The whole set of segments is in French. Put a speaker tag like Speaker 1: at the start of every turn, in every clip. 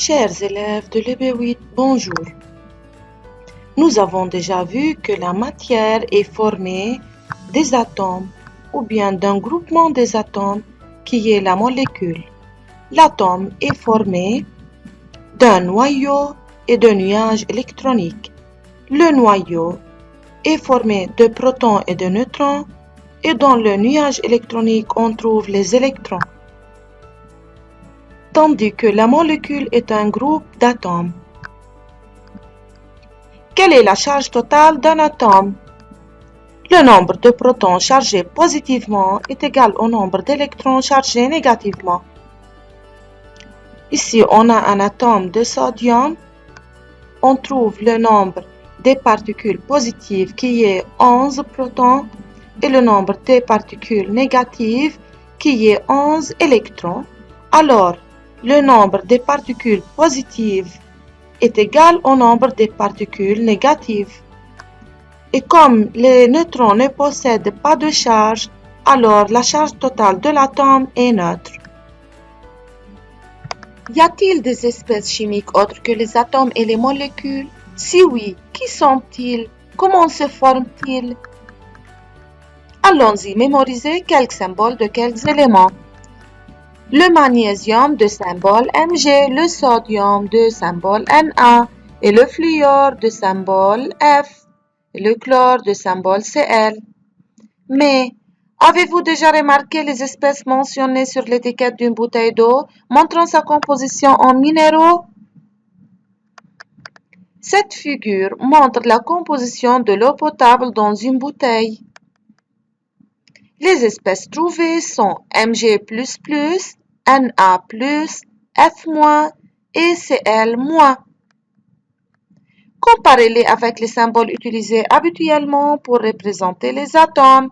Speaker 1: Chers élèves de l'EB8, bonjour. Nous avons déjà vu que la matière est formée des atomes ou bien d'un groupement des atomes qui est la molécule. L'atome est formé d'un noyau et de nuages électroniques. Le noyau est formé de protons et de neutrons et dans le nuage électronique on trouve les électrons. Tandis que la molécule est un groupe d'atomes. Quelle est la charge totale d'un atome? Le nombre de protons chargés positivement est égal au nombre d'électrons chargés négativement. Ici, on a un atome de sodium. On trouve le nombre des particules positives qui est 11 protons et le nombre des particules négatives qui est 11 électrons. Alors, le nombre des particules positives est égal au nombre des particules négatives. Et comme les neutrons ne possèdent pas de charge, alors la charge totale de l'atome est neutre. Y a-t-il des espèces chimiques autres que les atomes et les molécules? Si oui, qui sont-ils? Comment se forment-ils? Allons-y mémoriser quelques symboles de quelques éléments. Le magnésium de symbole Mg, le sodium de symbole Na et le fluor de symbole F et le chlore de symbole Cl. Mais avez-vous déjà remarqué les espèces mentionnées sur l'étiquette d'une bouteille d'eau montrant sa composition en minéraux? Cette figure montre la composition de l'eau potable dans une bouteille. Les espèces trouvées sont Mg++, Na+, F- et Cl-. Comparez-les avec les symboles utilisés habituellement pour représenter les atomes.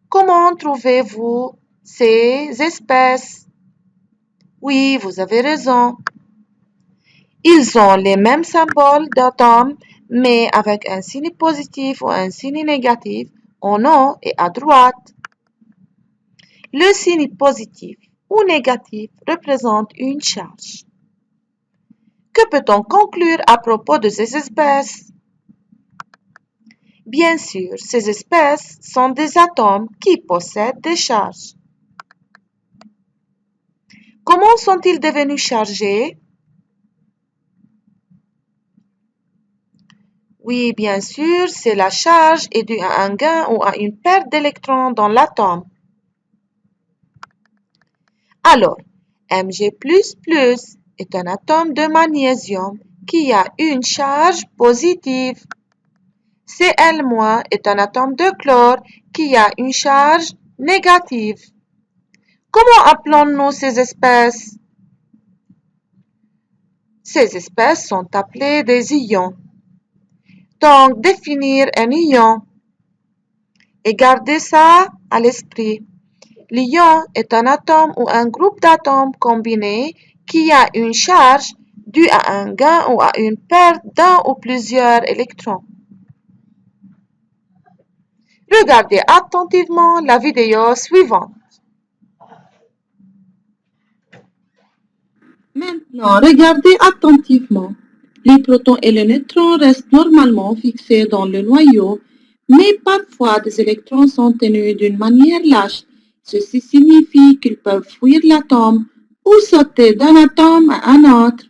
Speaker 1: Comment trouvez-vous ces espèces? Oui, vous avez raison. Ils ont les mêmes symboles d'atomes, mais avec un signe positif ou un signe négatif en haut et à droite. Le signe positif ou négatif représente une charge. Que peut-on conclure à propos de ces espèces? Bien sûr, ces espèces sont des atomes qui possèdent des charges. Comment sont-ils devenus chargés? Oui, bien sûr, c'est la charge est due à un gain ou à une perte d'électrons dans l'atome. Alors, Mg++ est un atome de magnésium qui a une charge positive. Cl- est un atome de chlore qui a une charge négative. Comment appelons-nous ces espèces? Ces espèces sont appelées des ions. Donc, définir un ion et garder ça à l'esprit. L'ion est un atome ou un groupe d'atomes combinés qui a une charge due à un gain ou à une perte d'un ou plusieurs électrons. Regardez attentivement la vidéo suivante. Maintenant, regardez attentivement. Les protons et les neutrons restent normalement fixés dans le noyau, mais parfois des électrons sont tenus d'une manière lâche. Ceci signifie qu'ils peuvent fuir l'atome ou sauter d'un atome à un autre.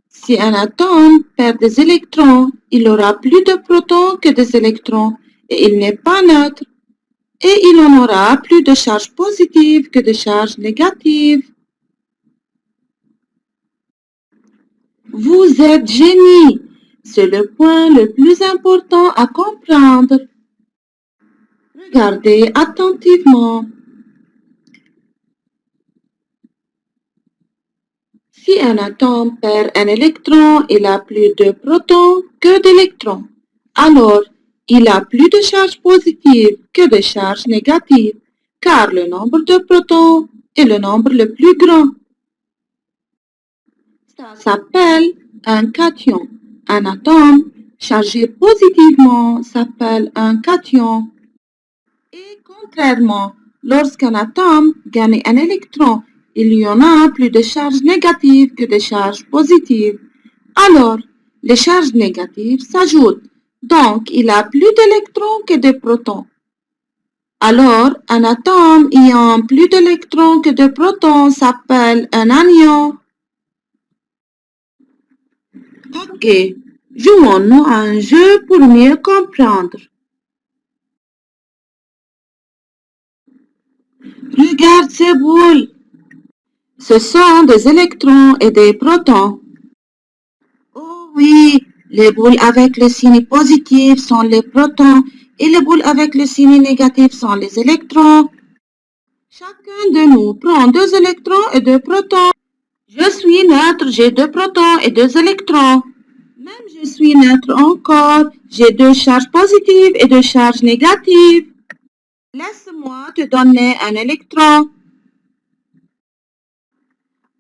Speaker 1: Si un atome perd des électrons, il aura plus de protons que des électrons et il n'est pas neutre. Et il en aura plus de charges positives que de charges négatives. Vous êtes génie! C'est le point le plus important à comprendre. Regardez attentivement. Si un atome perd un électron, il a plus de protons que d'électrons. Alors, il a plus de charges positives que de charges négatives, car le nombre de protons est le nombre le plus grand. Ça s'appelle un cation. Un atome chargé positivement s'appelle un cation. Et contrairement, lorsqu'un atome gagne un électron, il y en a plus de charges négatives que de charges positives. Alors, les charges négatives s'ajoutent. Donc, il a plus d'électrons que de protons. Alors, un atome ayant plus d'électrons que de protons s'appelle un anion. Ok, jouons-nous à un jeu pour mieux comprendre. Regarde ces boules. Ce sont des électrons et des protons. Oh oui, les boules avec le signe positif sont les protons et les boules avec le signe négatif sont les électrons. Chacun de nous prend 2 électrons et 2 protons. Je suis neutre, j'ai 2 protons et 2 électrons. Même je suis neutre encore, j'ai 2 charges positives et 2 charges négatives. Laisse-moi te donner un électron.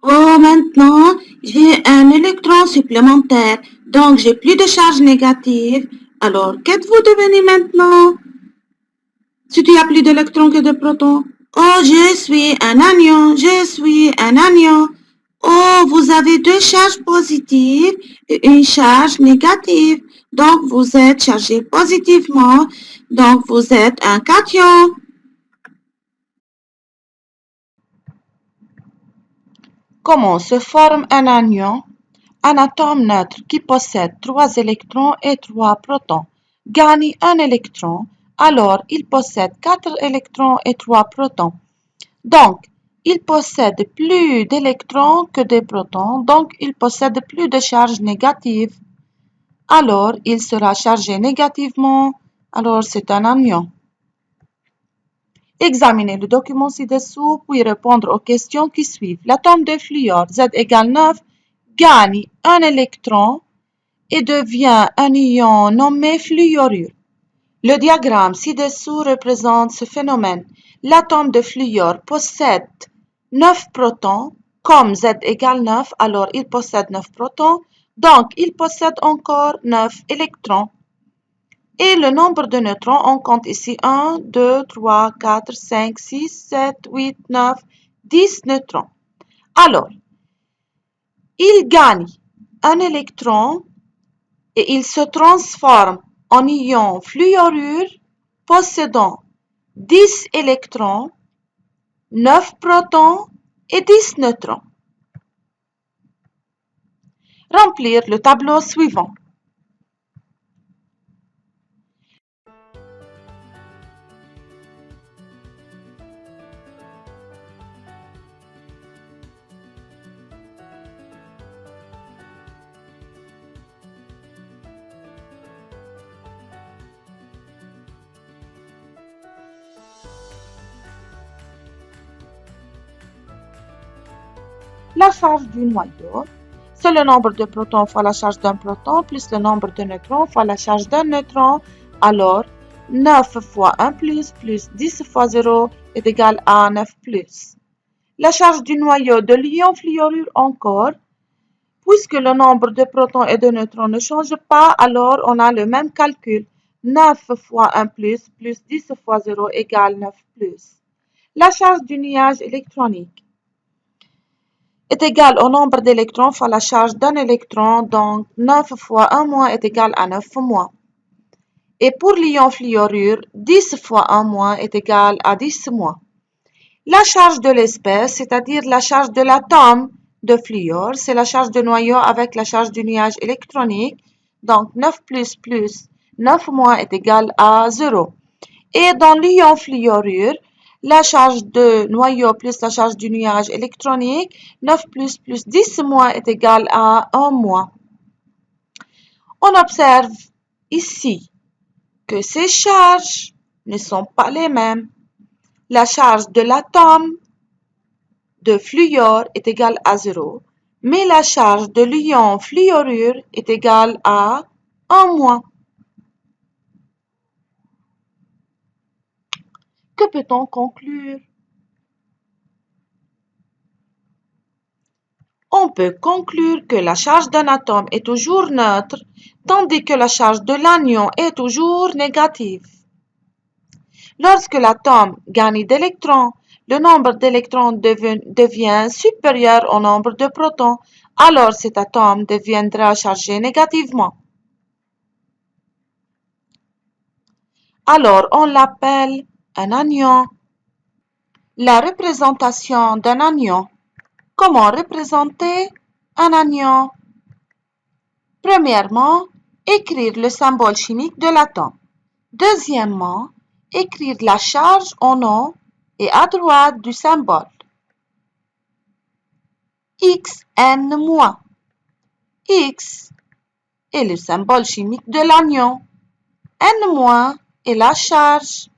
Speaker 1: Oh, maintenant, j'ai un électron supplémentaire, donc j'ai plus de charge négative. Alors, qu'êtes-vous devenu maintenant? Si tu as plus d'électrons que de protons. Oh, je suis un anion, je suis un anion. Oh, vous avez 2 charges positives et une charge négative. Donc, vous êtes chargé positivement. Donc, vous êtes un cation. Comment se forme un anion? Un atome neutre qui possède 3 électrons et 3 protons gagne un électron, alors il possède 4 électrons et 3 protons. Donc, il possède plus d'électrons que de protons, donc il possède plus de charge négative. Alors, il sera chargé négativement, alors c'est un anion. Examinez le document ci-dessous, puis répondre aux questions qui suivent. L'atome de fluor, Z égale 9, gagne un électron et devient un ion nommé fluorure. Le diagramme ci-dessous représente ce phénomène. L'atome de fluor possède 9 protons. Comme Z égale 9, alors il possède 9 protons. Donc, il possède encore 9 électrons. Et le nombre de neutrons, on compte ici 1, 2, 3, 4, 5, 6, 7, 8, 9, 10 neutrons. Alors, il gagne un électron et il se transforme en ion fluorure possédant 10 électrons, 9 protons et 10 neutrons. Remplir le tableau suivant. La charge du noyau, c'est le nombre de protons fois la charge d'un proton plus le nombre de neutrons fois la charge d'un neutron. Alors, 9 fois 1 plus 10 fois 0 est égal à 9 plus. La charge du noyau de l'ion fluorure encore, puisque le nombre de protons et de neutrons ne change pas, alors on a le même calcul. 9 fois 1 plus 10 fois 0 égale 9 plus. La charge du nuage électronique est égale au nombre d'électrons fois la charge d'un électron, donc 9 fois 1 moins est égal à 9 moins. Et pour l'ion fluorure, 10 fois 1 moins est égal à 10 moins. La charge de l'espèce, c'est-à-dire la charge de l'atome de fluor, c'est la charge de noyau avec la charge du nuage électronique, donc 9 plus 9 moins est égal à 0. Et dans l'ion fluorure, la charge de noyau plus la charge du nuage électronique, 9 plus 10 moins est égal à 1 moins. On observe ici que ces charges ne sont pas les mêmes. La charge de l'atome de fluor est égale à 0, mais la charge de l'ion fluorure est égale à 1 moins. Que peut-on conclure? On peut conclure que la charge d'un atome est toujours neutre, tandis que la charge de l'anion est toujours négative. Lorsque l'atome gagne d'électrons, le nombre d'électrons devient supérieur au nombre de protons, alors cet atome deviendra chargé négativement. Alors on l'appelle un anion. La représentation d'un anion. Comment représenter un anion? Premièrement, écrire le symbole chimique de l'atome. Deuxièmement, écrire la charge en haut et à droite du symbole. Xn-. X est le symbole chimique de l'anion. N- est la charge.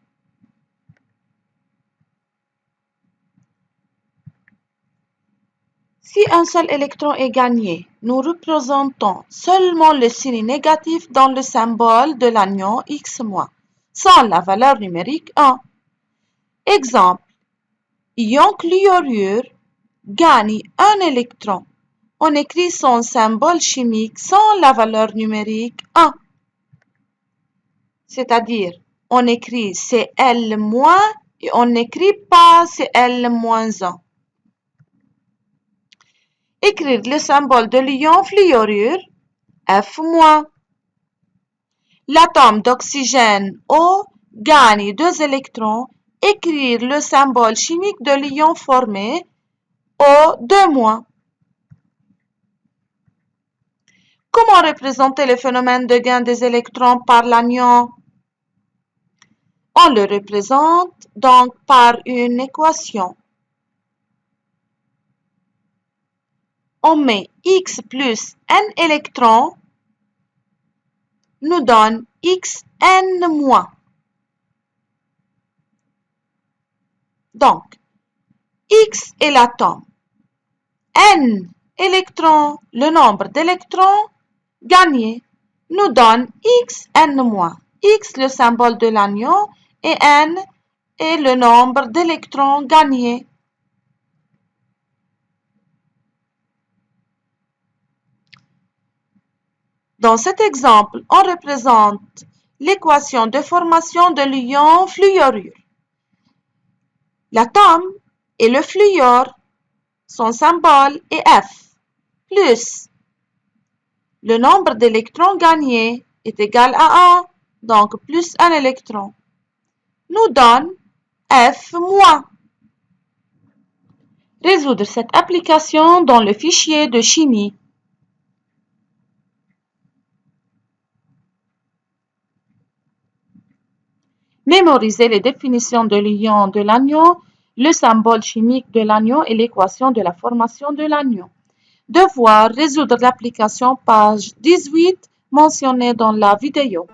Speaker 1: Si un seul électron est gagné, nous représentons seulement le signe négatif dans le symbole de l'anion X-, sans la valeur numérique 1. Exemple, ion chlorure gagne un électron. On écrit son symbole chimique sans la valeur numérique 1. C'est-à-dire, on écrit Cl- et on n'écrit pas Cl-1. Écrire le symbole de l'ion fluorure F-. L'atome d'oxygène O gagne 2 électrons. Écrire le symbole chimique de l'ion formé O2-. Comment représenter le phénomène de gain des électrons par l'anion? On le représente donc par une équation. On met X plus N électrons nous donne Xn-. Donc, X est l'atome. N électrons, le nombre d'électrons gagnés, nous donne Xn-. X le symbole de l'anion et N est le nombre d'électrons gagnés. Dans cet exemple, on représente l'équation de formation de l'ion fluorure. L'atome est le fluor, son symbole est F, plus le nombre d'électrons gagnés est égal à 1, donc plus un électron, nous donne F-. Résoudre cette application dans le fichier de chimie. Mémoriser les définitions de l'ion de l'anion, le symbole chimique de l'anion et l'équation de la formation de l'anion. Devoir résoudre l'application page 18 mentionnée dans la vidéo.